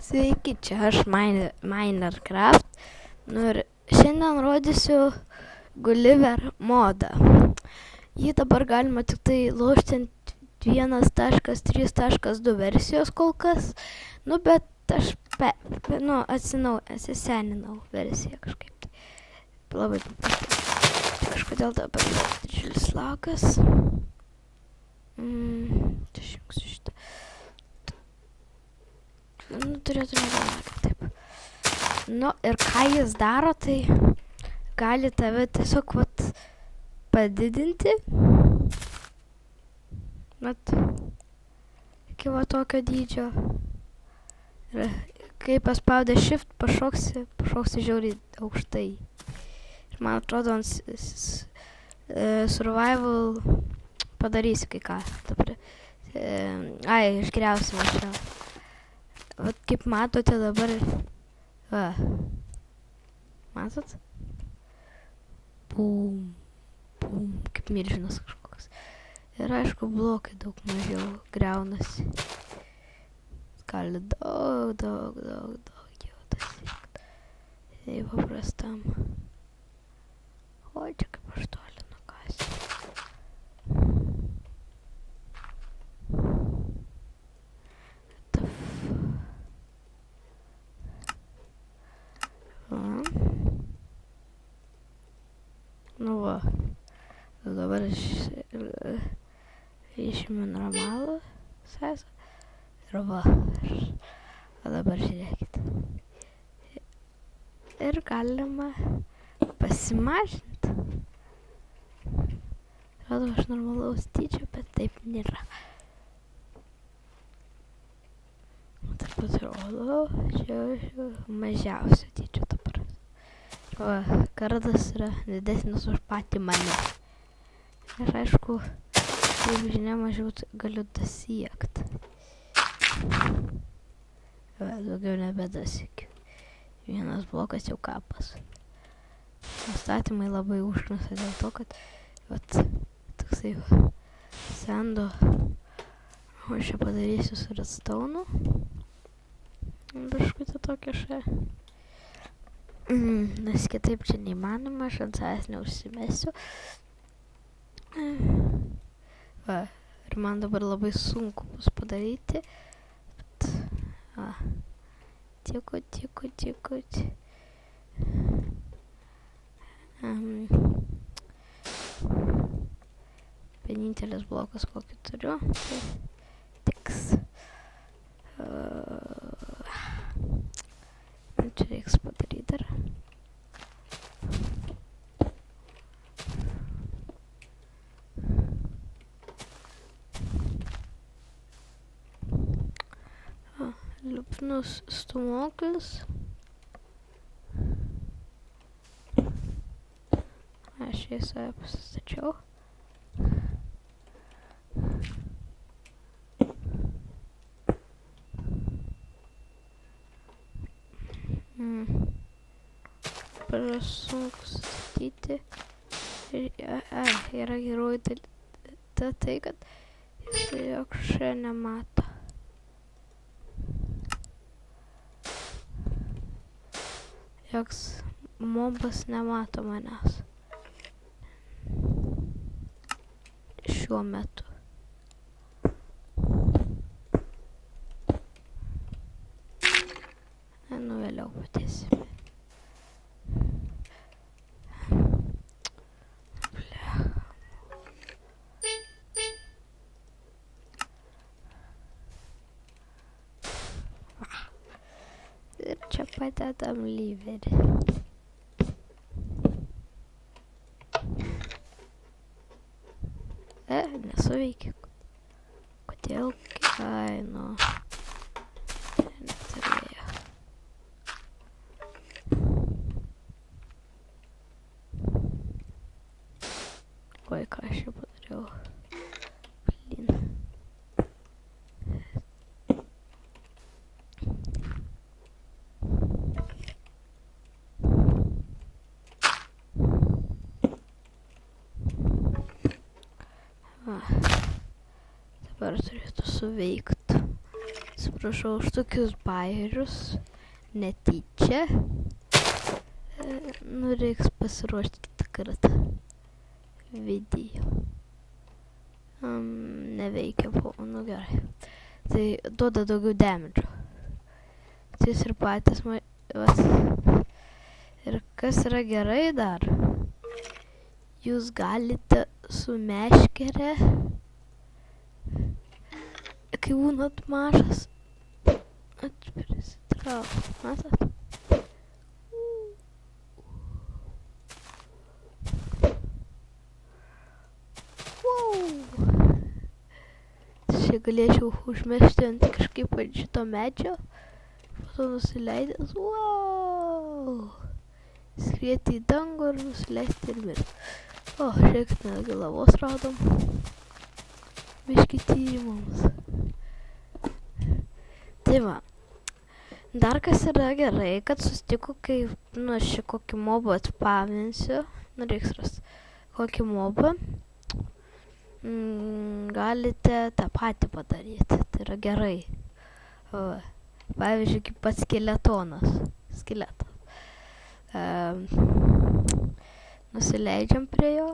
Sveiki, čia aš Minercraft. Ir šiandien rodysiu Gulliver modą. Jį dabar galima tik tai laužti ant 1.3.2 versijos kol kas. Bet aš atsiseninau versiją kažkaip. Labai paprastai. Kažkodėl dabar didžiulis lagas. Aš jungsiu šitą. Turėtų negalvoti taip. Ir ką jis daro, tai gali tave tiesiog padidinti. Iki tokio dydžio. Ir kai paspaudė shift, pašoksi žiauriai aukštai. Ir man atrodo, survival padarysi kai ką. Išgriausi mašiną. Kaip matote dabar, matot? Bum, bum, kaip milžinas kažkoks. Ir aišku, blokai daug mažiau griaunasi. Gali daug jau pasiekti. Tai paprastam. O, čia kaip aš toli nukasiu. Dabar išėmė normalų size. Ir dabar žiūrėkit. Ir galima pasimažinti. Atrodo, aš normalaus dydžio, bet taip nėra. Taip pat rodo, čia mažiausio dydžio dabar. Kardas yra didesnis už patį mane. Ir aišku, kaip žinia, mažiau galiu dasiekti. Daugiau nebedasiekiu. Vienas blokas jau kapas. Nustatymai labai užknisa dėl to, kad toksai sendo. O aš čia padarysiu su redstone'u. Biškutį tokia šia. Nes kitaip čia neįmanoma, aš ant savęs neužsimesiu. Ir man dabar labai sunku bus padaryti. Tikut. Vienintelis blokas, kokį turiu, tai tiks. Čia reiks padaryti dar. Liupnus stūmoklis. Aš jį save pasistačiau. Per sunku statyti. Yra geroji tai, kad jis jokšė nemato. Joks mobas nemato manęs. Šiuo metu. Vėliau patėsime. Ir čia padedam lyverį. Nesuveikia. Kodėl? Neturėjo. Oi, ką aš jau padariau. Blin. Dabar turėtų suveikti. Prašau už tokius bajerius, netyčia. Reiks pasiruošti kitą kartą. Video. Neveikia, gerai. Tai duoda daugiau damage. Tai ir patys ir kas yra gerai dar, jūs galite su meškere, kai būnat mažas, prisitraukti, matot? Čia galėčiau užmesti ant kažkaip ant šito medžio, po to nusileidęs, skrieti į dangų ir nusileisti ir mirti. Žiūrėkite, galvos radom. Biškį tyrimams. Tai va, dar kas yra gerai, kad susitiku, kai, aš čia kokį mobą atpavinsiu, reiks rasti kokį mobą. Galite tą patį padaryti, tai yra gerai. Pavyzdžiui, kaip pats skeletas. Nusileidžiam prie jo,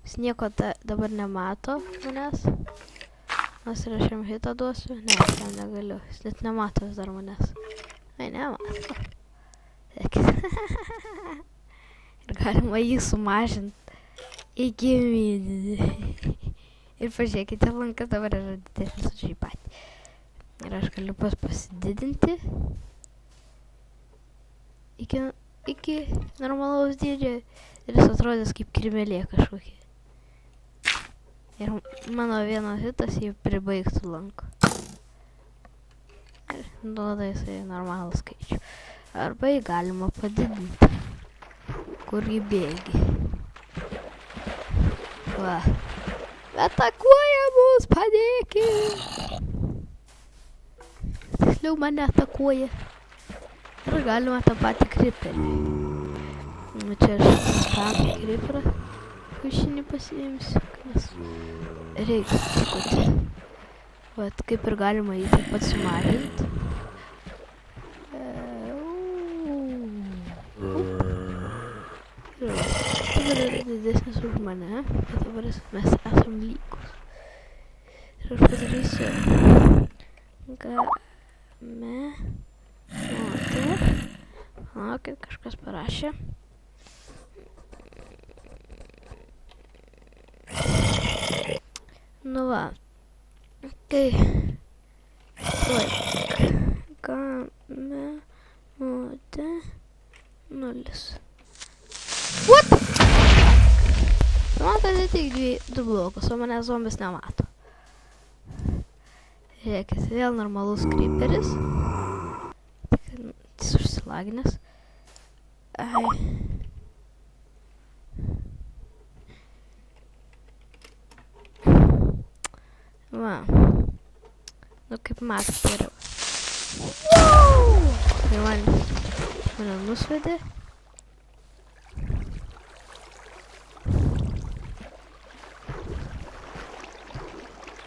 jis nieko dabar nemato manęs. Nors ir aš jam hitą duosiu, ne, aš jam negaliu, jis net nemato vis dar manęs. Nemato. Ir galima jį sumažinti iki minimų. Ir pažiūrėkite, lankas dabar yra didesnis už jį patį. Ir aš galiu pasididinti iki normalaus dydžio. Ir jis atrodys kaip kirmelė kažkokia. Ir mano vienas hitas jį pribaigtų lanko. Ir duoda jisai normalų skaičių. Arba jį galima padidinti. Kur jį bėgi. Va. Atakuoja mus, padėkit! Tiksliau mane atakuoja. Ir galima tą patį kriperį. Čia aš tą kriperą kiaušinį pasiimsiu, nes reikia truputį. Vat kaip ir galima jį taip pat sumažinti. Dabar yra didesnis už mane, bet dabar mes esam lygus. Ir aš padarysiu kaip kažkas parašė. Nu va, tai nulis. What? Matote tik du blokus, o mane zombis nemato. Žiūrėkit, vėl normalus creeperis. Jis užsilaginęs. Va. Nu kaip matote yra. Tai mane nusvedė.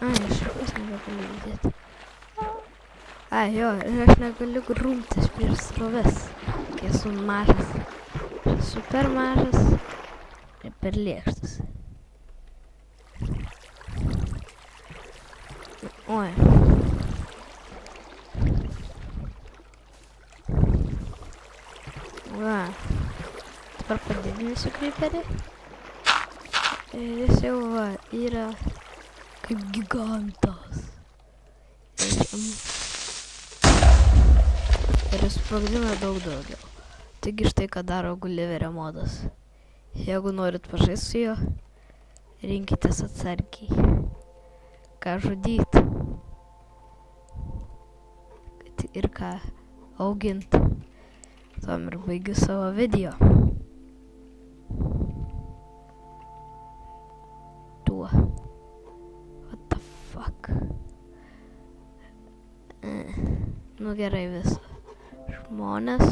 Aš šakas nebegaliu judėti. Jo, ir aš negaliu grumtis prieš sroves, kai esu mažas. Aš esu per mažas ir per lėkštas. Oi. Va. Dabar padidinsiu creeperį. Ir jis jau va, yra kaip gigantas. Ir jis sprogdina daug daugiau. Taigi štai ką daro Gulliverio modas. Jeigu norit pažaisti su juo, rinkitės atsargiai. Ką žudyt. Ir ką augint. Tom ir baigiu savo video. Tuo. What the fuck? Nu gerai visą. Žmonės